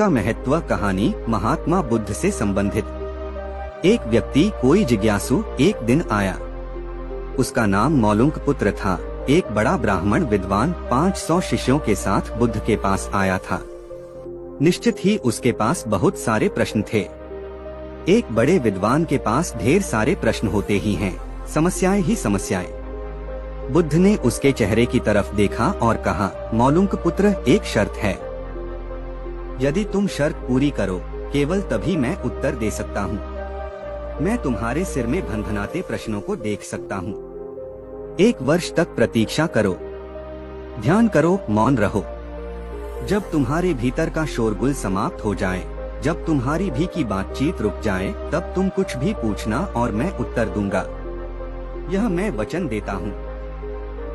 का महत्व कहानी महात्मा बुद्ध से संबंधित। एक व्यक्ति कोई जिज्ञासु एक दिन आया। उसका नाम मौलुंक पुत्र था। एक बड़ा ब्राह्मण विद्वान 500 शिष्यों के साथ बुद्ध के पास आया था। निश्चित ही उसके पास बहुत सारे प्रश्न थे। एक बड़े विद्वान के पास ढेर सारे प्रश्न होते ही हैं, समस्याएं ही समस्याएं। बुद्ध ने उसके चेहरे की तरफ देखा और कहा, मौलुंक पुत्र, एक शर्त है। यदि तुम शर्त पूरी करो, केवल तभी मैं उत्तर दे सकता हूँ। मैं तुम्हारे सिर में भनभनाते प्रश्नों को देख सकता हूँ। 1 वर्ष तक प्रतीक्षा करो, ध्यान करो, मौन रहो। जब तुम्हारे भीतर का शोरगुल समाप्त हो जाए, जब तुम्हारी भी की बातचीत रुक जाए, तब तुम कुछ भी पूछना और मैं उत्तर दूंगा। यह मैं वचन देता हूँ।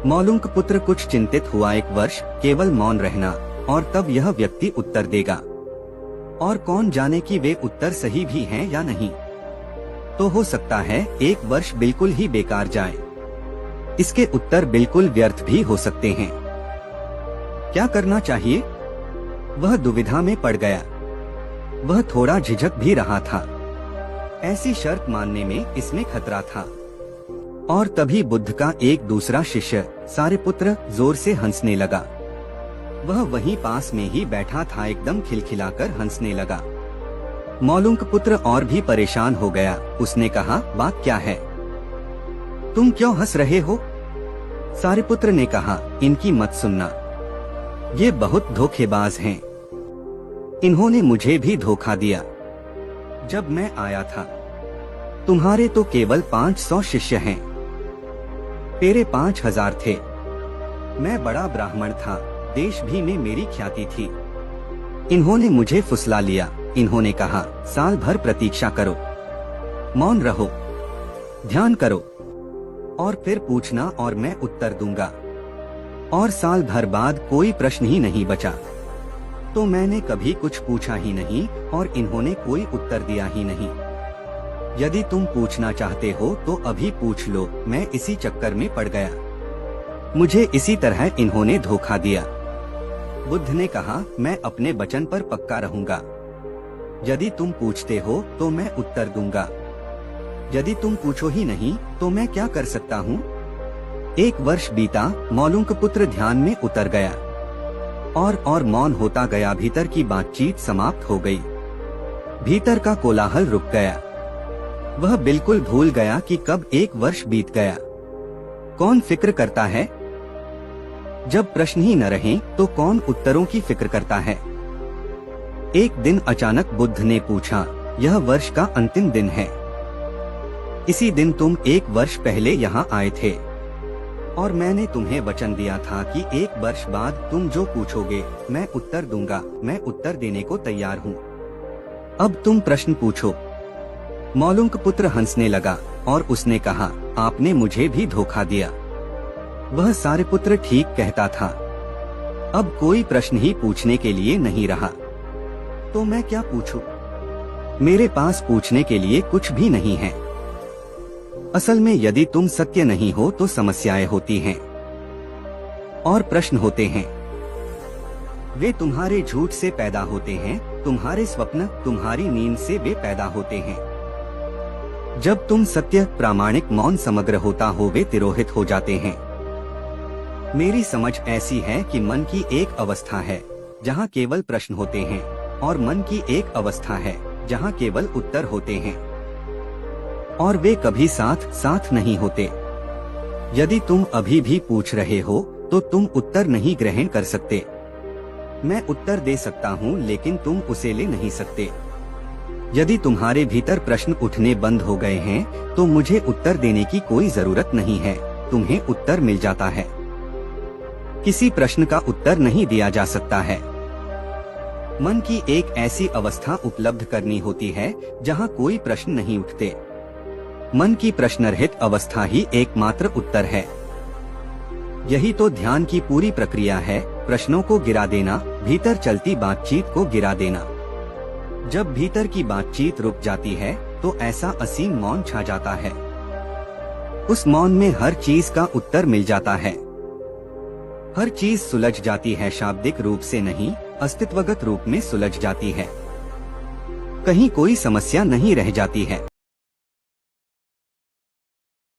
मौलुंक पुत्र कुछ चिंतित हुआ। 1 वर्ष केवल मौन रहना और तब यह व्यक्ति उत्तर देगा। और कौन जाने कि वे उत्तर सही भी हैं या नहीं। तो हो सकता है 1 वर्ष बिल्कुल ही बेकार जाए। इसके उत्तर बिल्कुल व्यर्थ भी हो सकते हैं। क्या करना चाहिए? वह दुविधा में पड़ गया। वह थोड़ा झिझक भी रहा था। ऐसी शर्त मानने में इसमें खतरा था। और तभी बुद्ध का एक दूसरा शिष्य सारिपुत्र जोर से हंसने लगा। वह वहीं पास में ही बैठा था, एकदम खिलखिलाकर हंसने लगा। मौलुंक पुत्र और भी परेशान हो गया। उसने कहा, बात क्या है? तुम क्यों हंस रहे हो? सारिपुत्र ने कहा, इनकी मत सुनना, ये बहुत धोखेबाज हैं। इन्होंने मुझे भी धोखा दिया। जब मैं आया था, तुम्हारे तो केवल 500 शिष्य हैं, तेरे 5000 थे। मैं बड़ा ब्राह्मण था, देश भी में मेरी ख्याति थी। इन्होंने मुझे फुसला लिया। इन्होंने कहा, साल भर प्रतीक्षा करो, मौन रहो, ध्यान करो और फिर पूछना और मैं उत्तर दूंगा। और साल भर बाद कोई प्रश्न ही नहीं बचा। तो मैंने कभी कुछ पूछा ही नहीं और इन्होंने कोई उत्तर दिया ही नहीं। यदि तुम पूछना चाहते हो तो अभी पूछ लो। मैं इसी चक्कर में पड़ गया। मुझे इसी तरह इन्होंने धोखा दिया। बुद्ध ने कहा, मैं अपने वचन पर पक्का रहूंगा। यदि तुम पूछते हो तो मैं उत्तर दूंगा। यदि तुम पूछो ही नहीं तो मैं क्या कर सकता हूँ? 1 वर्ष बीता। मौलुंक पुत्र ध्यान में उतर गया और मौन होता गया। भीतर की बातचीत समाप्त हो गई। भीतर का कोलाहल रुक गया। वह बिल्कुल भूल गया कि कब 1 वर्ष बीत गया। कौन फिक्र करता है? जब प्रश्न ही न रहे तो कौन उत्तरों की फिक्र करता है? एक दिन अचानक बुद्ध ने पूछा, यह वर्ष का अंतिम दिन है। इसी दिन तुम 1 वर्ष पहले यहाँ आए थे और मैंने तुम्हें वचन दिया था कि 1 वर्ष बाद तुम जो पूछोगे मैं उत्तर दूंगा। मैं उत्तर देने को तैयार हूँ। अब तुम प्रश्न पूछो। मौलुंक पुत्र हंसने लगा और उसने कहा, आपने मुझे भी धोखा दिया। वह सारिपुत्र ठीक कहता था। अब कोई प्रश्न ही पूछने के लिए नहीं रहा। तो मैं क्या पूछूं? मेरे पास पूछने के लिए कुछ भी नहीं है। असल में यदि तुम सत्य नहीं हो तो समस्याएं होती हैं और प्रश्न होते हैं। वे तुम्हारे झूठ से पैदा होते हैं। तुम्हारे स्वप्न, तुम्हारी नींद से वे पैदा होते हैं। जब तुम सत्य, प्रामाणिक, मौन, समग्र होता हो, वे तिरोहित हो जाते हैं। मेरी समझ ऐसी है कि मन की एक अवस्था है जहाँ केवल प्रश्न होते हैं और मन की एक अवस्था है जहाँ केवल उत्तर होते हैं और वे कभी साथ साथ नहीं होते। यदि तुम अभी भी पूछ रहे हो तो तुम उत्तर नहीं ग्रहण कर सकते। मैं उत्तर दे सकता हूँ लेकिन तुम उसे ले नहीं सकते। यदि तुम्हारे भीतर प्रश्न उठने बंद हो गए हैं तो मुझे उत्तर देने की कोई जरूरत नहीं है। तुम्हें उत्तर मिल जाता है। किसी प्रश्न का उत्तर नहीं दिया जा सकता है। मन की एक ऐसी अवस्था उपलब्ध करनी होती है जहाँ कोई प्रश्न नहीं उठते। मन की प्रश्नरहित अवस्था ही एकमात्र उत्तर है। यही तो ध्यान की पूरी प्रक्रिया है, प्रश्नों को गिरा देना, भीतर चलती बातचीत को गिरा देना। जब भीतर की बातचीत रुक जाती है तो ऐसा असीम मौन छा जाता है। उस मौन में हर चीज का उत्तर मिल जाता है। हर चीज सुलझ जाती है, शाब्दिक रूप से नहीं अस्तित्वगत रूप में सुलझ जाती है। कहीं कोई समस्या नहीं रह जाती है।